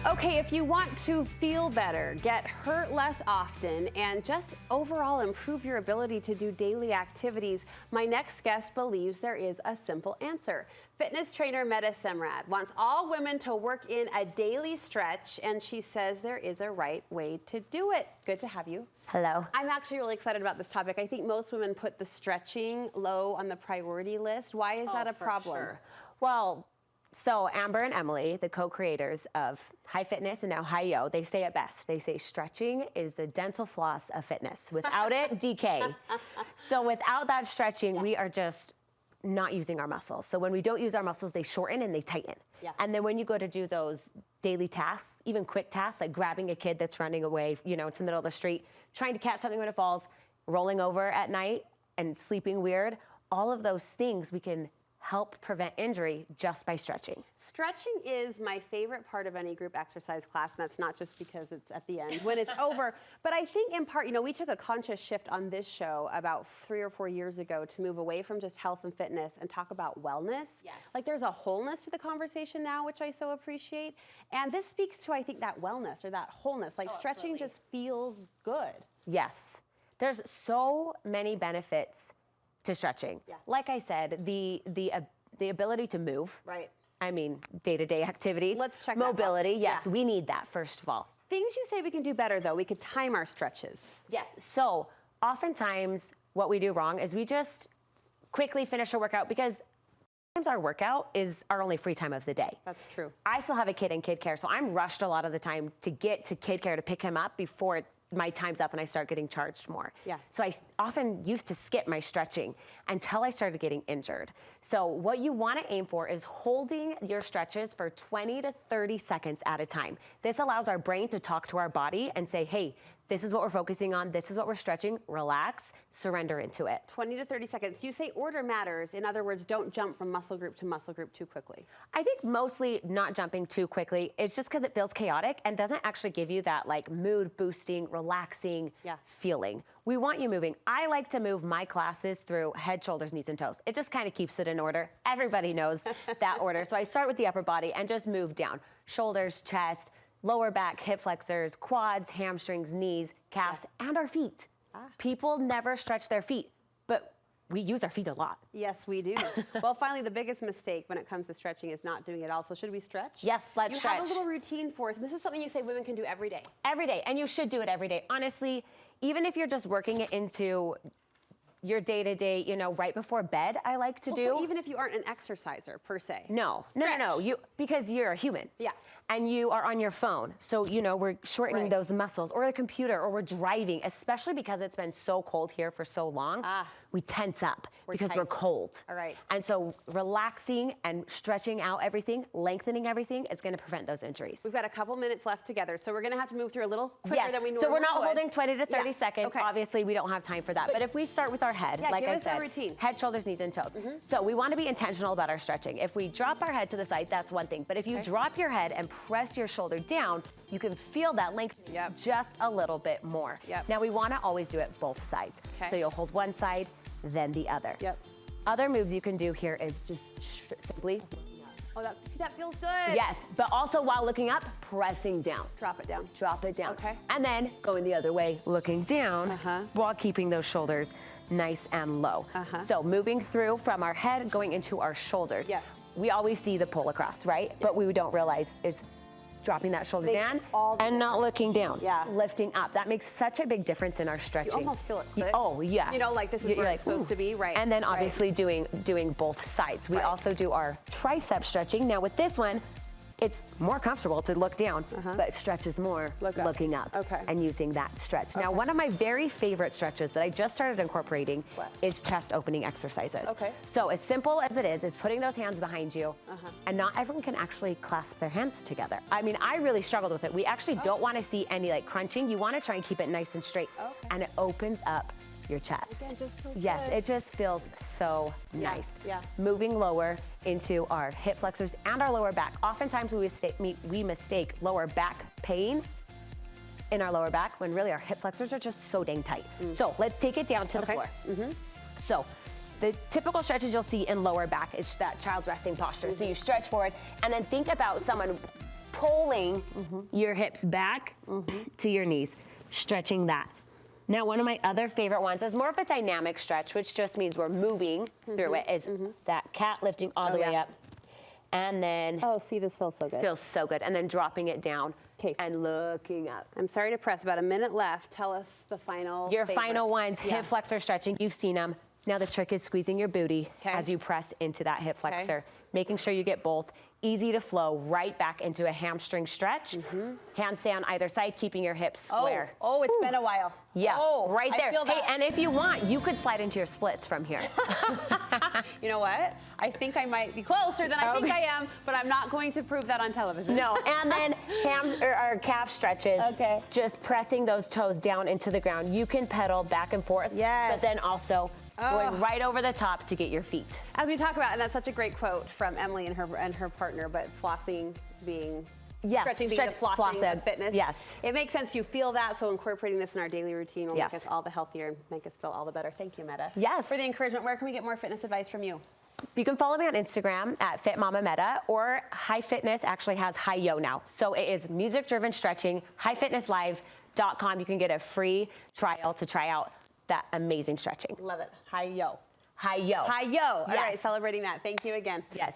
Okay, if you want to feel better, get hurt less often, and just overall improve your ability to do daily activities, my next guest believes there is a simple answer. Fitness trainer Metta Semrad wants all women to work in a daily stretch, and she says there is a right way to do it. Good to have you. Hello. I'm actually really excited about this topic. I think most women put the stretching low on the priority list. Why is that a problem? Sure. Well, so Amber and Emily, the co-creators of High Fitness and now High Yo, they say it best. They say stretching is the dental floss of fitness. Without it, decay. So without that stretching, we are just not using our muscles. So when we don't use our muscles, they shorten and they tighten. Yeah. And then when you go to do those daily tasks, even quick tasks, like grabbing a kid that's running away, to the middle of the street, trying to catch something when it falls, rolling over at night and sleeping weird, all of those things we can help prevent injury just by stretching. Stretching is my favorite part of any group exercise class, and that's not just because it's at the end when it's over, but I think in part, we took a conscious shift on this show about 3 or 4 years ago to move away from just health and fitness and talk about wellness. Yes. Like there's a wholeness to the conversation now, which I so appreciate, and this speaks to, I think, that wellness or that wholeness. Like stretching absolutely. just feels good. Yes, there's so many benefits to stretching. Yeah. Like I said, the ability to move. Right. I mean, day-to-day activities. Let's check that mobility. box. Yes, Yeah. we need that first of all. Things you say we can do better, though. We could time our stretches. Yes. So oftentimes what we do wrong is we just quickly finish a workout because sometimes our workout is our only free time of the day. That's true. I still have a kid in kid care, so I'm rushed a lot of the time to get to kid care to pick him up before my time's up and I start getting charged more. Yeah. So I often used to skip my stretching until I started getting injured. So what you want to aim for is holding your stretches for 20 to 30 seconds at a time. This allows our brain to talk to our body and say, hey, this is what we're focusing on. This is what we're stretching. Relax, surrender into it. 20 to 30 seconds. You say order matters. In other words, don't jump from muscle group to muscle group too quickly. I think mostly not jumping too quickly. It's just because it feels chaotic and doesn't actually give you that like mood boosting, relaxing feeling. We want you moving. I like to move my classes through head, shoulders, knees, and toes. It just kind of keeps it in order. Everybody knows that order. So I start with the upper body and just move down. Shoulders, chest, lower back, hip flexors, quads, hamstrings, knees, calves, and our feet. People never stretch their feet, but we use our feet a lot. Yes, we do. Well, finally, the biggest mistake when it comes to stretching is not doing it all. So should we stretch? Yes, let's stretch. You have a little routine for us. This is something you say women can do every day. Every day, and you should do it every day. Honestly, even if you're just working it into your day-to-day, right before bed, I like to do. So even if you aren't an exerciser per se. No, because you're a human. Yeah. And you are on your phone. So, we're shortening those muscles, or the computer, or we're driving, especially because it's been so cold here for so long. We tense up because we're cold. All right. And so relaxing and stretching out everything, lengthening everything is going to prevent those injuries. We've got a couple minutes left together, so we're going to have to move through a little quicker than we normally would. So we're not holding 20 to 30 seconds. Okay. Obviously, we don't have time for that. But if we start with our head, like give I us said, a routine. Head, shoulders, knees, and toes. So we want to be intentional about our stretching. If we drop our head to the side, that's one thing. But if you drop your head and press your shoulder down, you can feel that length just a little bit more. Now we want to always do it both sides. So you'll hold one side, then the other. Other moves you can do here is just simply. Oh, that feels good. Yes, but also while looking up, pressing down. Drop it down. Drop it down. Okay. And then going the other way, looking down while keeping those shoulders nice and low. So moving through from our head, going into our shoulders. Yes. We always see the pull across, right? But we don't realize it's dropping that shoulder down and not looking down. Lifting up. That makes such a big difference in our stretching. You almost feel it click. Oh, yeah. Like this is where it's supposed to be, right? And then obviously doing both sides. We also do our tricep stretching. Now with this one, it's more comfortable to look down, but it stretches more looking up and using that stretch. Now, one of my very favorite stretches that I just started incorporating is chest opening exercises. So as simple as it is putting those hands behind you, and not everyone can actually clasp their hands together. I mean, I really struggled with it. We actually don't want to see any crunching. You want to try and keep it nice and straight, and it opens up your chest. Again, just feels yes, good. it just feels so nice. Yeah. Moving lower into our hip flexors and our lower back. Oftentimes we mistake lower back pain in our lower back when really our hip flexors are just so dang tight. So let's take it down to the floor. So the typical stretches you'll see in lower back is that child's resting posture. So you stretch forward and then think about someone pulling your hips back to your knees, stretching that. Now, one of my other favorite ones is more of a dynamic stretch, which just means we're moving through it, is that cat lifting all the way up. And then, oh, see, this feels so good. Feels so good. And then dropping it down and looking up. I'm sorry to press, about a minute left. Tell us the final Your final ones, hip flexor stretching. You've seen them. Now the trick is squeezing your booty as you press into that hip flexor, making sure you get both. Easy to flow right back into a hamstring stretch. Hands stay on either side, keeping your hips square. Oh, it's been a while. Yeah, right there. I feel that. Hey, and if you want, you could slide into your splits from here. You know what? I think I might be closer than I think I am, but I'm not going to prove that on television. No, and then or calf stretches. Okay. Just pressing those toes down into the ground. You can pedal back and forth. Yes. But then also going right over the top to get your feet. As we talk about, and that's such a great quote from Emily and her partner, but flossing being stretching being the flossing of fitness. Yes. It makes sense. You feel that, so incorporating this in our daily routine will make us all the healthier and make us feel all the better. Thank you, Metta. Yes. For the encouragement, where can we get more fitness advice from you? You can follow me on Instagram at FitMamaMetta, or High Fitness actually has High Yo now. So it is music-driven stretching, highfitnesslive.com. You can get a free trial to try out that amazing stretching. Love it. Hi Yo. Hi Yo. Hi Yo. All right, celebrating that. Thank you again. Yes.